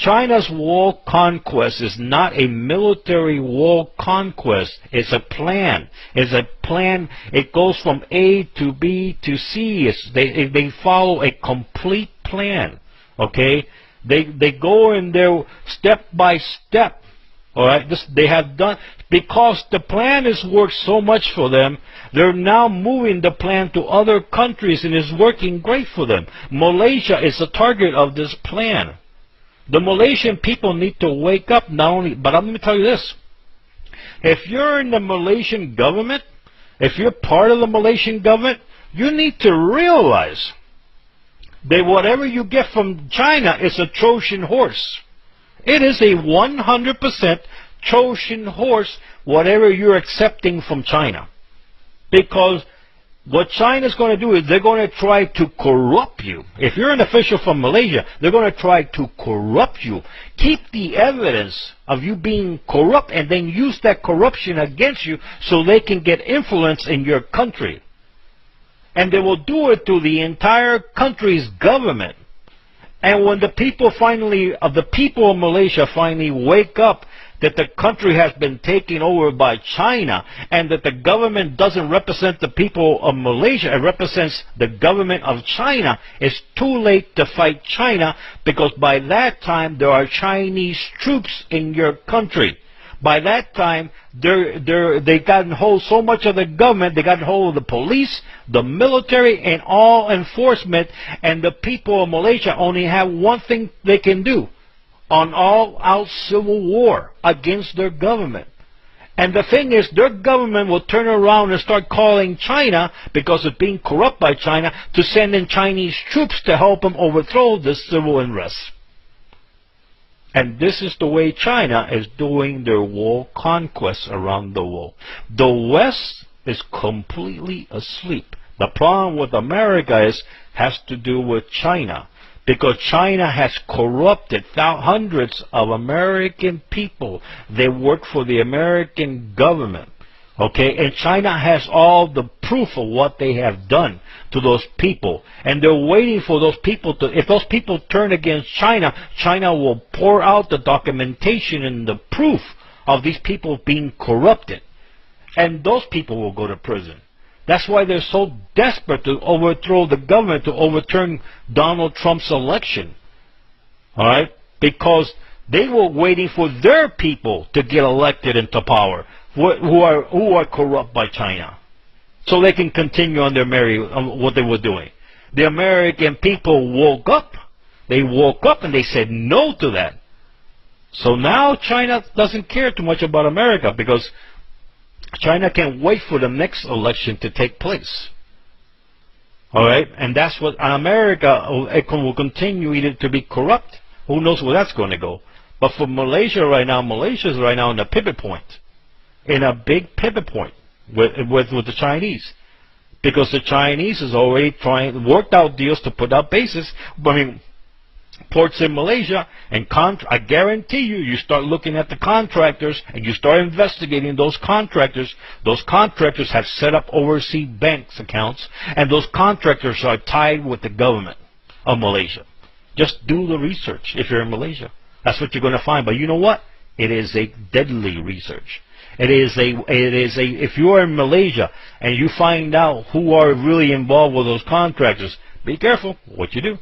China's wall conquest is not a military wall conquest. It's a plan. It's a plan. It goes from A to B to C. They follow a complete plan. Okay? They go in there step by step. All right? They have done, because the plan has worked so much for them. They're now moving the plan to other countries, and it's working great for them. Malaysia is the target of this plan. The Malaysian people need to wake up, not only, but I'm going to tell you this. If you're in the Malaysian government, if you're part of the Malaysian government, you need to realize that whatever you get from China is a Trojan horse. It is a 100% Trojan horse, whatever you're accepting from China. Because what China's going to do is they're going to try to corrupt you. If you're an official from Malaysia, they're going to try to corrupt you. Keep the evidence of you being corrupt and then use that corruption against you so they can get influence in your country. And they will do it to the entire country's government. And when the people of Malaysia finally wake up that the country has been taken over by China and that the government doesn't represent the people of Malaysia, it represents the government of China, it's too late to fight China, because by that time there are Chinese troops in your country. By that time, they gotten hold so much of the government, they got hold of the police, the military, and all enforcement, and the people of Malaysia only have one thing they can do: an all-out civil war against their government. And the thing is, their government will turn around and start calling China, because it's being corrupt by China, to send in Chinese troops to help them overthrow the civil unrest. And this is the way China is doing their wall conquests around the world. The West is completely asleep. The problem with America has to do with China, because China has corrupted hundreds of American people. They work for the American government. Okay, and China has all the proof of what they have done to those people, and they're waiting for those people to, if those people turn against China, China will pour out the documentation and the proof of these people being corrupted, and those people will go to prison. That's why they're so desperate to overthrow the government, to overturn Donald Trump's election. All right, because they were waiting for their people to get elected into power, who are corrupt by China, so they can continue on their what they were doing. The American people woke up. They woke up and they said no to that. So now China doesn't care too much about America, because China can't wait for the next election to take place. All right, and that's what America will continue either to be corrupt. Who knows where that's going to go? But for Malaysia right now, Malaysia's right now in a pivot point, in a big pivot point with the Chinese, because the Chinese is already worked out deals to put out bases. I mean, ports in Malaysia, and I guarantee you start looking at the contractors and you start investigating those contractors. Those contractors have set up overseas banks accounts, and those contractors are tied with the government of Malaysia. Just do the research if you're in Malaysia. That's what you're going to find. But you know what? It is a deadly research. If you are in Malaysia and you find out who are really involved with those contractors, be careful what you do.